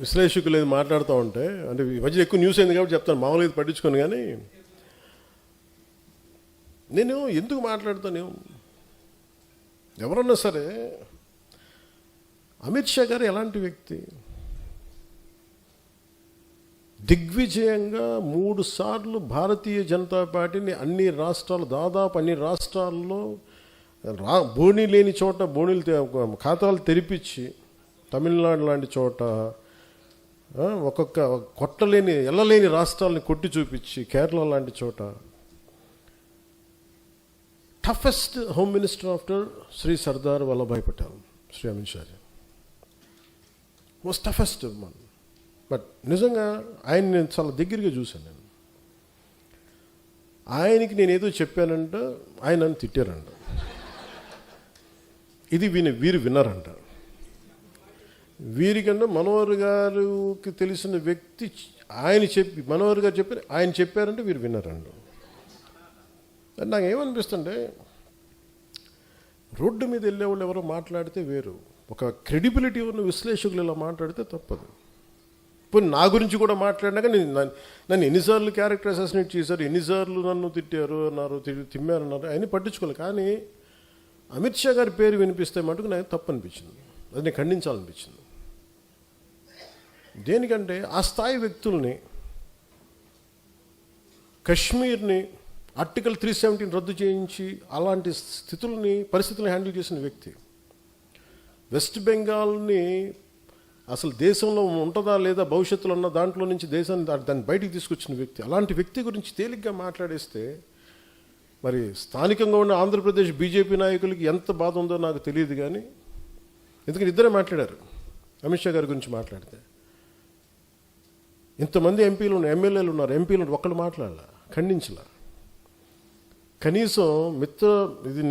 విశ్లేషకులు ఏది మాట్లాడుతూ ఉంటే అంటే ఈ మధ్య ఎక్కువ న్యూస్ అయింది కాబట్టి చెప్తాను, మామూలుగా ఇది పట్టించుకోను. కానీ నేను ఎందుకు మాట్లాడుతాను, ఎవరన్నా సరే అమిత్ షా గారు ఎలాంటి వ్యక్తి? దిగ్విజయంగా 3 సార్లు భారతీయ జనతా పార్టీని అన్ని రాష్ట్రాలు, దాదాపు అన్ని రాష్ట్రాల్లో బోణీ లేని చోట బోణీలు ఖాతాలు తెరిపించి, తమిళనాడు లాంటి చోట ఒక్కొక్క కొట్టలేని ఎల్లలేని రాష్ట్రాలని కొట్టి చూపించి, కేరళ లాంటి చోట toughest home minister after Shri Sardar Vallabhbhai Patel, Shri Amit Shah most toughest one. But నిజంగా ఆయన నేను చాలా దగ్గరగా చూశాను. నేను ఆయనకి నేను ఏదో చెప్పానంట, ఆయన నన్ను తిట్టారంట. ఇది వీరు విన్నారంట. వీరికన్నా మనోహర్ గారికి తెలిసిన వ్యక్తి మనోహర్ గారు చెప్పారు, ఆయన చెప్పారంటే వీరు విన్నారండి. నాకు ఏమనిపిస్తుంటే, రోడ్డు మీద వెళ్ళేవాళ్ళు ఎవరో మాట్లాడితే వేరు, ఒక క్రెడిబిలిటీ ఉన్న విశ్లేషకులు ఇలా మాట్లాడితే తప్పదు. ఇప్పుడు నా గురించి కూడా మాట్లాడినాక నన్ను ఎన్నిసార్లు క్యారెక్టర్ అసాసినేట్ చేశారు, ఎన్నిసార్లు నన్ను తిట్టారు అన్నారు, తిమ్మారన్నారు, అవన్నీ పట్టించుకోవాలి. కానీ అమిత్ షా గారి పేరు వినిపిస్తే మటుకు నాకు తప్పు అనిపించింది, అది నేను ఖండించాలనిపించింది. దేనికంటే ఆ స్థాయి వ్యక్తుల్ని, కశ్మీర్ని ఆర్టికల్ 370 రద్దు చేయించి అలాంటి పరిస్థితులను హ్యాండిల్ చేసిన వ్యక్తి, వెస్ట్ బెంగాల్ని అసలు దేశంలో ఉంటుందా లేదా భవిష్యత్తులో ఉన్న దాంట్లో నుంచి దేశాన్ని దాన్ని బయటికి తీసుకొచ్చిన వ్యక్తి, అలాంటి వ్యక్తి గురించి తేలిగ్గా మాట్లాడేస్తే మరి స్థానికంగా ఉన్న ఆంధ్రప్రదేశ్ బీజేపీ నాయకులకి ఎంత బాధ ఉందో నాకు తెలియదు. కానీ ఎందుకంటే ఇద్దరే మాట్లాడారు అమిత్ షా గారి గురించి మాట్లాడితే. ఇంతమంది ఎమ్మెల్యేలు ఉన్నారు, ఎంపీలు ఒక్కళ్ళు మాట్లాడాల, ఖండించలా. కనీసం ఇది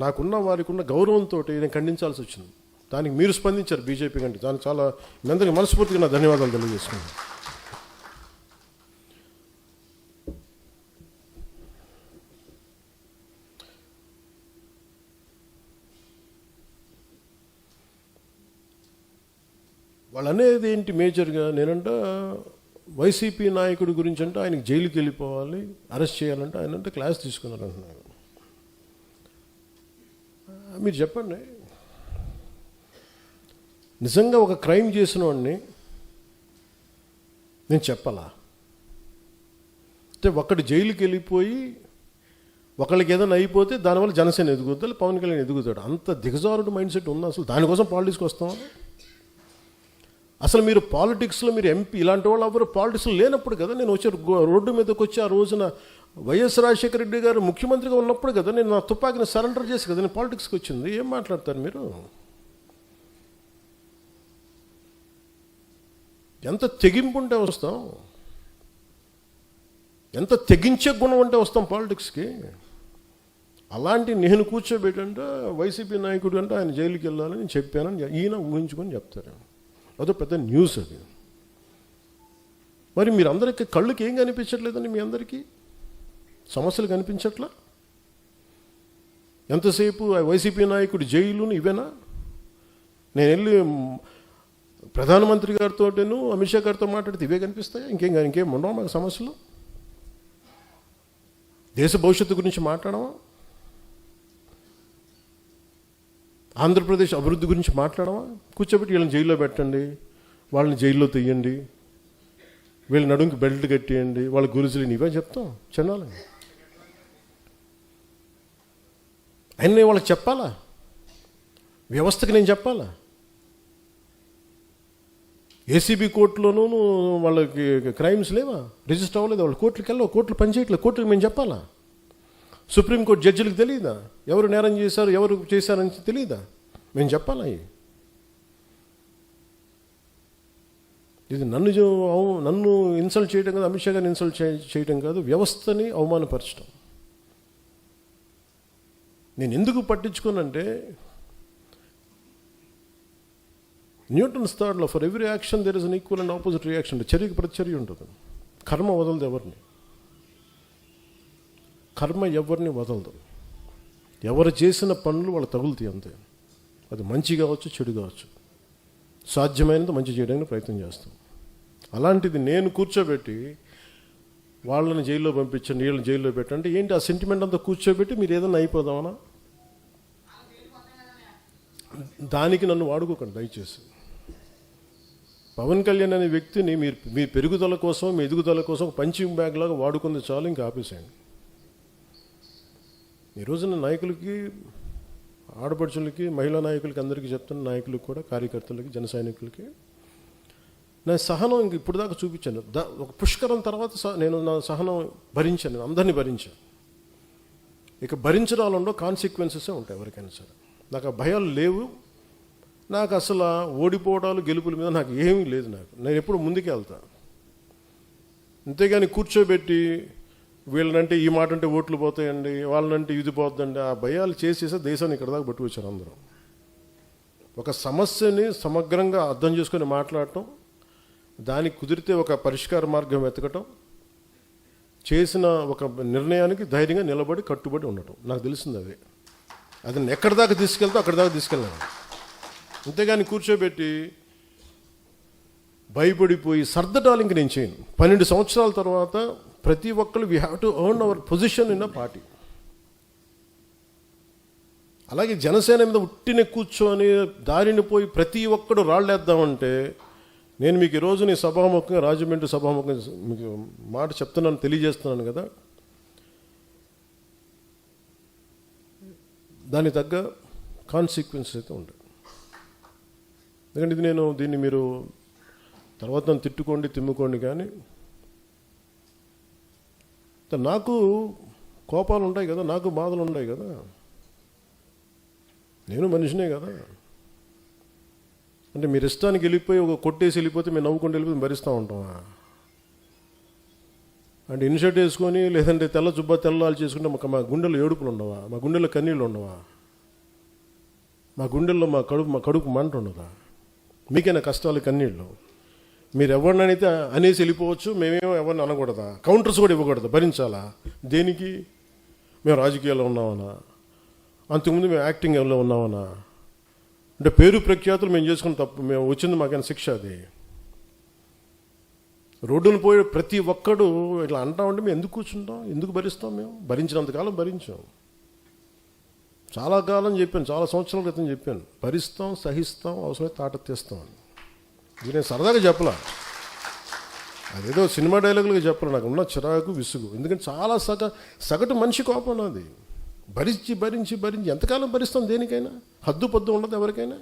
నాకున్న వారికి ఉన్న గౌరవంతో నేను ఖండించాల్సి వచ్చింది. దానికి మీరు స్పందించారు బీజేపీ కంటే, దానికి చాలా మీ అందరికీ మనస్ఫూర్తిగా నా ధన్యవాదాలు తెలియజేసుకున్నాను. వాళ్ళు అనేది ఏంటి మేజర్గా, నేనంట వైసీపీ నాయకుడి గురించి అంటే ఆయనకి జైలుకి వెళ్ళిపోవాలి, అరెస్ట్ చేయాలంటే ఆయన అంటే క్లాస్ తీసుకున్నారు అంటున్నారు. మీరు చెప్పండి, నిజంగా ఒక క్రైమ్ చేసిన వాడిని నేను చెప్పాలా? అంటే ఒకటి జైలుకి వెళ్ళిపోయి ఒకళ్ళకి ఏదైనా అయిపోతే దానివల్ల జనసేన ఎదుగుతాడు, పవన్ కళ్యాణ్ ఎదుగుతాడు, అంత దిగజారుడు మైండ్ సెట్ ఉందా? అసలు దానికోసం పాలిటిక్స్కి వస్తామా? అసలు మీరు పాలిటిక్స్లో మీరు ఎంపీ ఇలాంటి వాళ్ళు ఎవరు పాలిటిక్స్లో లేనప్పుడు కదా నేను వచ్చి రోడ్డు మీదకి వచ్చి ఆ రోజున వైఎస్ రాజశేఖర రెడ్డి గారు ముఖ్యమంత్రిగా ఉన్నప్పుడు కదా నేను నా తుపాకీని సరెండర్ చేసి కదా నేను పాలిటిక్స్కి వచ్చింది. ఏం మాట్లాడతారు మీరు? ఎంత తెగింపు ఉంటే వస్తాం, ఎంత తెగించే గుణం ఉంటే వస్తాం పాలిటిక్స్కి. అలాంటి నేను కూర్చోబెట్టంటే వైసీపీ నాయకుడు అంటే ఆయన జైలుకి వెళ్ళాలని చెప్పానని ఈయన ఊహించుకొని చెప్తారు. అదో పెద్ద న్యూస్ అది. మరి మీరు అందరికీ కళ్ళకి ఏం కనిపించట్లేదండి? మీ అందరికీ సమస్యలు కనిపించట్లా? ఎంతసేపు వైసీపీ నాయకుడు జైలును ఇవేనా? నేను వెళ్ళి ప్రధానమంత్రి గారితోటేను అమిత్ షా గారితో మాట్లాడితే ఇవే కనిపిస్తాయా? ఇంకేం ఉండవా మాకు సమస్యలు? దేశ భవిష్యత్తు గురించి మాట్లాడమా? ఆంధ్రప్రదేశ్ అభివృద్ధి గురించి మాట్లాడమా? కూర్చోబెట్టి వీళ్ళని జైల్లో పెట్టండి, వాళ్ళని జైల్లో తీయండి, వీళ్ళ నడుంకి బెల్ట్ కట్టేయండి, వాళ్ళ గురుజులు ఇవే చెప్తాం చెన్నాలని. అయినా వాళ్ళకి చెప్పాలా? వ్యవస్థకి నేను చెప్పాలా? ఏసీబీ కోర్టులోనూ వాళ్ళకి క్రైమ్స్ లేవా? రిజిస్టర్ అవ్వలేదు, వాళ్ళు కోర్టులకు వెళ్ళవు, కోర్టులు పనిచేయట్లేదు, కోర్టులకు మేము చెప్పాలా? సుప్రీంకోర్టు జడ్జిలకు తెలియదా ఎవరు నేరం చేశారు, ఎవరు చేశారని తెలియదా? మేము చెప్పాలా? ఇది నన్ను ఇన్సల్ట్ చేయడం కాదు, అమిత్ షా గారిని ఇన్సల్ట్ చేయడం కాదు, వ్యవస్థని అవమానపరచడం. నేను ఎందుకు పట్టించుకోనంటే, న్యూటన్స్ థర్డ్లో for every action there is an equal and opposite reaction. చర్యకి ప్రతిచర్య ఉంటుంది. కర్మ వదలదు ఎవరిని, కర్మ ఎవరిని వదలదు. ఎవరు చేసిన పనులు వాళ్ళు తగులుతాయి అంతే. అది మంచి కావచ్చు, చెడు కావచ్చు. సాధ్యమైనంత మంచి చేయడానికి ప్రయత్నం చేస్తాం. అలాంటిది నేను కూర్చోబెట్టి వాళ్ళని జైల్లో పంపించండి, వీళ్ళని జైల్లో పెట్టండి, ఏంటి ఆ సెంటిమెంట్ అంతా కూర్చోబెట్టి మీరు ఏదైనా అయిపోదామనా? దానికి నన్ను వాడుకోకండి దయచేసి. పవన్ కళ్యాణ్ అనే వ్యక్తిని మీరు మీ పెరుగుదల కోసం, మీ ఎదుగుదల కోసం పంచింగ్ బ్యాగ్ లాగా వాడుకుంది చాలు, ఇంకా ఆపేసేయండి. ఈ రోజున నాయకులకి, ఆడపడుచులకి, మహిళా నాయకులకి, అందరికీ చెప్తున్న నాయకులకు కూడా, కార్యకర్తలకి, జన సైనికులకి నేను సహనం ఇంక ఇప్పుడు దాకా చూపించాను. ఒక పుష్కరం తర్వాత నేను నా సహనం భరించాను, నేను అందరినీ భరించాను. ఇక భరించడాలలో కాన్సిక్వెన్సెసే ఉంటాయి ఎవరికైనా సరే. నాకు ఆ భయాలు లేవు. నాకు అసలు ఓడిపోవడాలు, గెలుపుల మీద నాకు ఏమీ లేదు. నేను ఎప్పుడు ముందుకే వెళ్తాను. అంతేగాని కూర్చోబెట్టి వీళ్ళనంటే ఈ మాట అంటే ఓట్లు పోతాయండి, వాళ్ళనంటే ఇది పోతుందండి, ఆ భయాలు చేసేసే దేశాన్ని ఇక్కడ దాకా పట్టుకొచ్చారు అందరూ. ఒక సమస్యని సమగ్రంగా అర్థం చేసుకొని మాట్లాడటం, దానికి కుదిరితే ఒక పరిష్కార మార్గం వెతకటం, చేసిన ఒక నిర్ణయానికి ధైర్యంగా నిలబడి కట్టుబడి ఉండటం, నాకు తెలిసింది అదే. అది ఎక్కడి దాకా తీసుకెళ్తా అక్కడి దాకా తీసుకెళ్ళాను. అంతేగాని కూర్చోబెట్టి భయపడిపోయి సర్దటాలు ఇంక నేను చేయను. 12 సంవత్సరాల తర్వాత ప్రతి ఒక్కరు we have to earn our position in a party. అలాగే జనసేన మీద ఉట్టిన కూర్చొని దారిని పోయి ప్రతి ఒక్కడు రాళ్ళేద్దామంటే, నేను మీకు ఈరోజు నీ సభాముఖంగా, రాజమండ్రి సభాముఖంగా మీకు మాట చెప్తున్నాను, తెలియజేస్తున్నాను కదా, దానికి తగ్గ కాన్సిక్వెన్సెస్ అయితే ఉంటాయి. ఎందుకంటే ఇది దీన్ని మీరు తర్వాత నన్ను తిట్టుకోండి, తిమ్ముకోండి, కానీ నాకు కోపాలు ఉంటాయి కదా, నాకు బాధలు ఉన్నాయి కదా, నేను మనిషినే కదా. అంటే మీరు ఇష్టానికి వెళ్ళిపోయి ఒక కొట్టేసి వెళ్ళిపోతే మేము నవ్వుకుంటూ వెళ్ళిపోయి భరిస్తూ ఉంటామా? అంటే ఇన్షర్ట్ వేసుకొని, లేదంటే తెల్ల జుబ్బా తెల్లాలు చేసుకుంటే మా గుండెల్లో ఏడుపులు ఉండవా? మా గుండెల్లో కన్నీళ్ళు ఉండవా? మా గుండెల్లో మా కడుపు మంట ఉండదా? మీకైనా కష్టాలు, కన్నీళ్ళు? మీరు ఎవరినైతే అనేసి వెళ్ళిపోవచ్చు, మేమేమో ఎవరిని అనకూడదా? కౌంటర్స్ కూడా ఇవ్వకూడదు, భరించాలా? దేనికి? మేము రాజకీయాల్లో ఉన్నామన్నా, అంతకుముందు మేము యాక్టింగ్లో ఉన్నామన్నా, అంటే పేరు ప్రఖ్యాతులు మేము చేసుకున్న తప్పు, మేము వచ్చింది మాకైనా శిక్ష అది. రోడ్డును పోయి ప్రతి ఒక్కడు ఇట్లా అంటా ఉంటే మేము ఎందుకు కూర్చుంటాం, ఎందుకు భరిస్తాం? మేము భరించినంతకాలం భరించాం. చాలా కాలం చెప్పాను, చాలా సంవత్సరాల క్రితం చెప్పాను, భరిస్తాం, సహిస్తాం, అవసరమైతే తాట తీస్తాం అని. ఇది నేను సరదాగా చెప్పలా, అదేదో సినిమా డైలాగులుగా చెప్పాలి. నాకు ఉన్న చిరాకు, విసుగు. ఎందుకంటే చాలా సగటు మనిషి కోపం నాది. భరించి భరించి భరించి ఎంతకాలం భరిస్తాం? దేనికైనా హద్దు పద్దు ఉండదు ఎవరికైనా.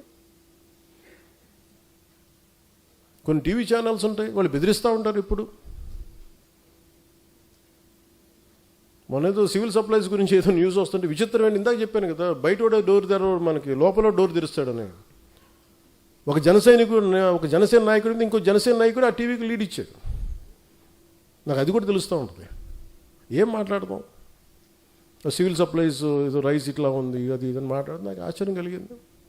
కొన్ని టీవీ ఛానల్స్ ఉంటాయి, వాళ్ళు బెదిరిస్తూ ఉంటారు. ఇప్పుడు మొన్నేదో సివిల్ సప్లైస్ గురించి ఏదో న్యూస్ వస్తుంటే విచిత్రమైన, ఇందాక చెప్పాను కదా, బయట డోర్ తెరవడు, మనకి లోపల డోర్ తెరుస్తాడని. ఒక జనసేన నాయకుడు ఇంకో జనసేన నాయకుడు ఆ టీవీకి లీడ్ ఇచ్చాడు. నాకు అది కూడా తెలుస్తూ ఉంటుంది. ఏం మాట్లాడతాం? సివిల్ సప్లైస్ ఏదో రైస్ ఇట్లా ఉంది, అది ఇదని మాట్లాడితే నాకు ఆశ్చర్యం కలిగింది.